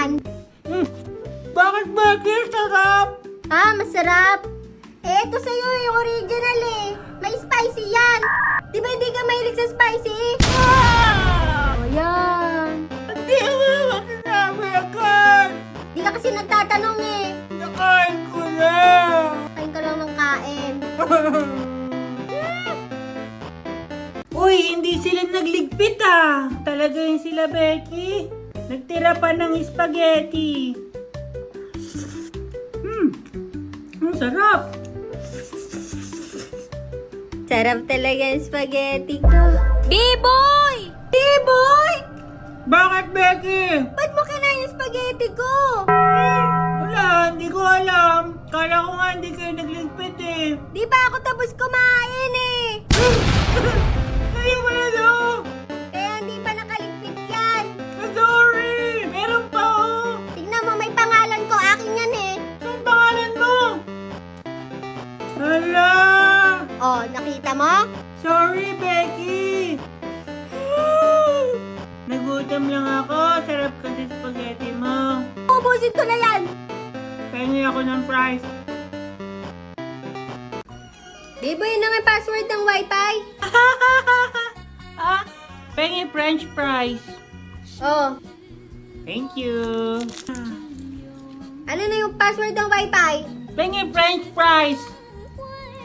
yan. Bakit, Becky? Sarap! Ah, masarap. Eh, ito sa'yo yung original eh. May spicy yan. Di ba hindi ka mahilig sa spicy? Ah! O yan. Hindi mo sinabi agad! Di ka kasi nagtatanong eh. Nakain ko na! Kain ka lang ng kain. Uy, hindi sila nagligpit ah! Talaga yun sila, Becky. Nagtira pa ng spaghetti. Ang sarap! Sarap talaga yung spaghetti ko. B-boy! B-boy! Bakit, Becky? Ba't mo kinain yung spaghetti ko? Wala, hindi ko alam. Kala ko nga hindi kayo nagligpit eh. Di ba ako tapos kumain eh? Kayo ba na do? Kaya hindi pa nakaligpit yan. Sorry! Meron pa oh! Tingnan mo, may pangalan ko. Akin yan eh. Saan pangalan mo? Hala! Oh, nakita mo? Sorry, Becky! Nagutom lang ako. Sarap kasi spaghetti mo. Ubusin ko na yan. Pengi ako ng price. B-boy, yun na nga yung password ng wifi. Ah, pengi french fries. Oh, Thank you. ano na yung password ng wifi? Pengi french fries.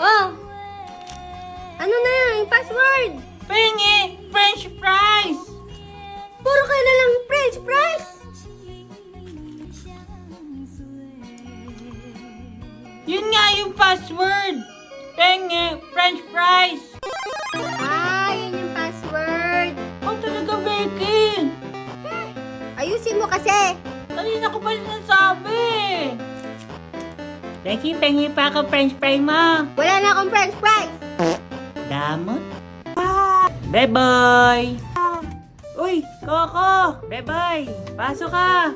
Oh, ano na yan yung password? Pengi french fries. Puro ka na lang french fries. Yun nga yung password. Pengi french fries. Ah, yun yung password. Oh, talaga, Becky. Ayusin mo kasi. Kanina ko pa sinasabi. Becky, pengi pa ako french fry mo. Wala na akong french fries. Damot. Beboy! Uy, Coco! Beboy! Pasok ka!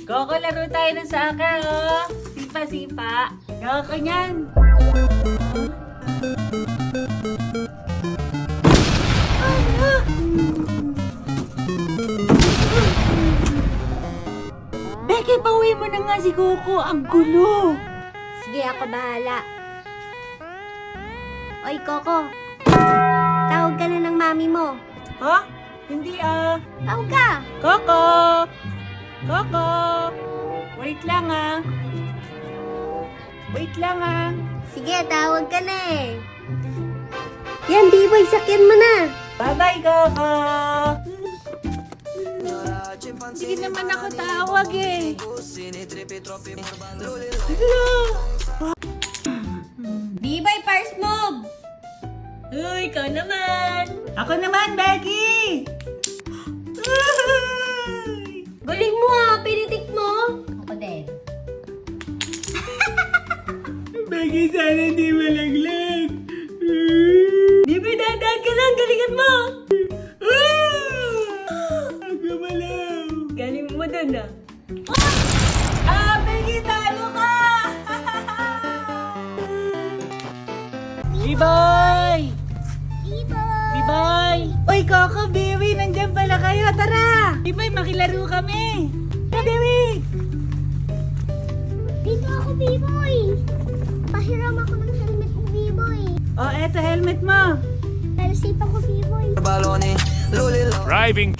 Coco, laro tayo ng soccer, oh! Sipa-sipa! Coco niyan! Becky, pauwi mo na nga si Coco! Ang gulo! Sige, ako bahala. Oy, Coco. Tawag ka na ng mami mo. Ha? Hindi ah! Tawag ka. Coco! Coco! Wait lang ah! Wait lang ah! Sige, tawag ka na eh. Yan, B-boy, sakyan mo na. Bye-bye, Coco! Hindi naman ako tawag eh. B-boy, first move. Uy, ikaw naman! Ako naman, Becky! Galing mo ah, pinitik mo. Ako din. Becky, sana hindi malaglag. Di ba dadaan ka lang? Galingan mo! Ang gumalaw. Galing mo dun ah. Becky, talo ka! B-boy! B-boy. B-boy! Uy, Coco, Biwi, nandyan pala kayo. Tara! B-boy, makilaro kami. Tara, Biwi! Dito ako, B-boy. Pahiram ako ng helmet ko, B-boy. Oh, eto helmet mo. Pero safe ako, B-boy. Driving.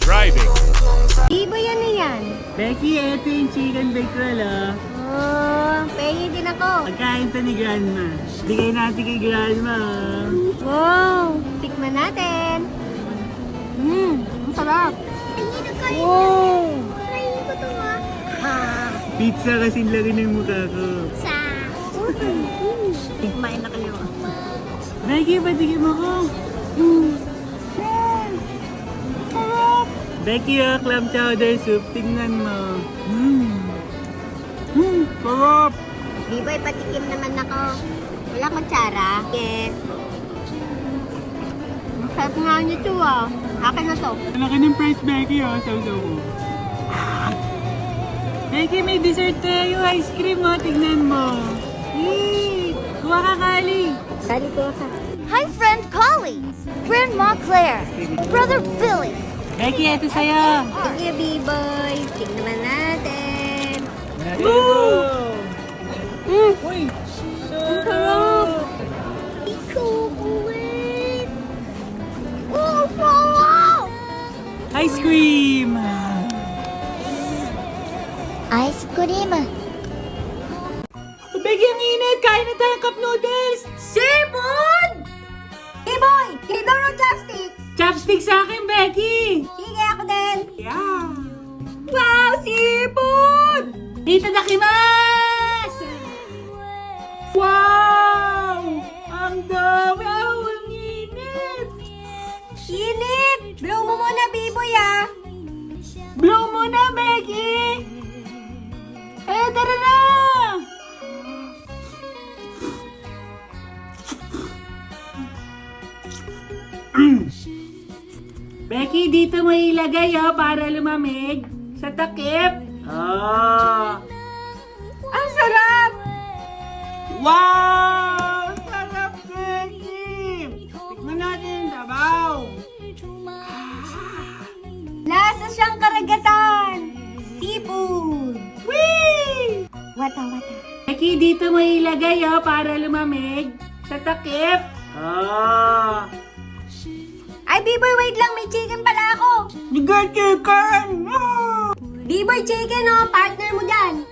B-boy, ano yan? Becky, eto yung chicken bake roll, oh. Oh, pengi din ako. Pagkain to ni Grandma. Bigay natin kay Grandma, oh. Wow, tikman natin. Ang sarap. Wow. Kainin ko to ah. Pizza kasing laki ng mukha ko. Sa. Kumain na kayo. Becky, patigim ako. Becky, clam chowder soup. Tingnan mo. Sarap! B-boy, patikim naman ako. Wala kutsara. Yes. Masarap nga nito ah. Akin na to. Laki ng price, Becky, oh. Sausaw ko. Becky, may dessert tayo. Ice cream, oh. Tignan mo. Kuha ka, Kali. Kali ko ka. Hi, friend Collie. Grandma Claire. Brother Billy. Becky, ito sa'yo. Sige, B-boy. Tingnan naman natin. Woo! Uy! Ang sarap. Chocolate. Oh, wow! Ice cream! Ice cream. Becky, ang init! Kain na tayong cup noodles! Seafood! B-boy, kinigaw ng chopsticks. Chopstick sa akin, Becky! Sige, ako din. Yeah! Wow, seafood! Dito nakimasu! Wow! Ang dami! Ang init! Init! Blow mo muna, B-boy, ah. Blow mo na, Becky! Tara na! Becky, dito mo ilagay para lumamig. Sa takip. Ang sarap! Wow! Sarap, Becky! Tikman natin yung sabaw. Lasa siyang karagatan. Seafood. Whee! Wata. Becky, dito mo ilagay para lumamig. Sa takip. Ay, B-boy, wait lang. May chicken pala ako. You got chicken! B-boy, chicken, partner mo dyan.